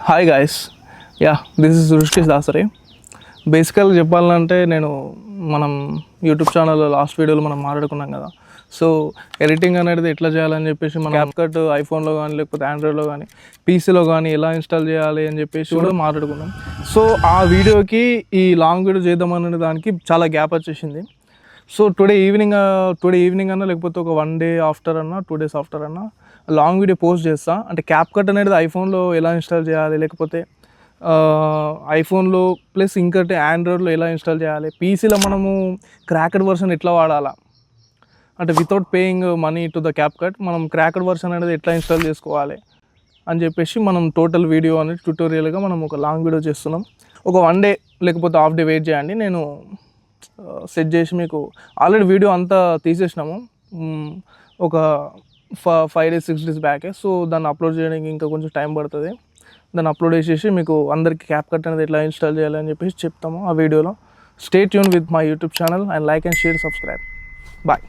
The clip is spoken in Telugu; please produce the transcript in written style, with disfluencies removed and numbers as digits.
Hi guys, this is Rushikesh Dasari. బేసికల్గా చెప్పాలంటే మనం యూట్యూబ్ ఛానల్లో లాస్ట్ వీడియోలో మనం మాట్లాడుకున్నాం కదా. సో ఎడిటింగ్ అనేది ఎట్లా చేయాలని చెప్పేసి మనం క్యాప్కట్ ఐఫోన్లో కానీ లేకపోతే ఆండ్రాయిడ్లో కానీ పీసీలో కానీ ఎలా ఇన్స్టాల్ చేయాలి అని చెప్పేసి కూడా మాట్లాడుకున్నాం. సో ఆ వీడియోకి ఈ లాంగ్ వీడియో చేద్దామనే దానికి చాలా గ్యాప్ వచ్చేసింది. సో టుడే ఈవినింగ్ అన్నా లేకపోతే ఒక 1 day ఆఫ్టర్ అన్నా 2 days ఆఫ్టర్ అన్నా లాంగ్ వీడియో పోస్ట్ చేస్తా. అంటే క్యాప్కట్ అనేది ఐఫోన్లో ఎలా ఇన్స్టాల్ చేయాలి, లేకపోతే ఐఫోన్లో ప్లస్ ఇంకటి ఆండ్రాయిడ్లో ఎలా ఇన్స్టాల్ చేయాలి, పీసీలో మనము క్రాక్డ్ వర్షన్ ఎట్లా వాడాలా, అంటే without paying money to the CapCut మనం క్రాక్డ్ వర్షన్ అనేది ఎట్లా ఇన్స్టాల్ చేసుకోవాలి అని చెప్పేసి మనం టోటల్ వీడియో అనేది ట్యూటోరియల్గా మనం ఒక లాంగ్ వీడియో చేస్తున్నాం. ఒక 1 day లేకపోతే హాఫ్ డే వెయిట్ చేయండి, నేను సెట్ చేసి మీకు ఆల్రెడీ వీడియో అంతా తీసేసినాము ఒక 5 days 6 days బ్యాకే. సో దాన్ని అప్లోడ్ చేయడానికి ఇంకా కొంచెం టైం పడుతుంది. దాన్ని అప్లోడ్ చేసేసి మీకు అందరికీ క్యాప్కట్ అనేది ఎట్లా ఇన్స్టాల్ చేయాలి అని చెప్పేసి చెప్తాము ఆ వీడియోలో. Stay tune with my YouTube channel and like and share, subscribe. Bye.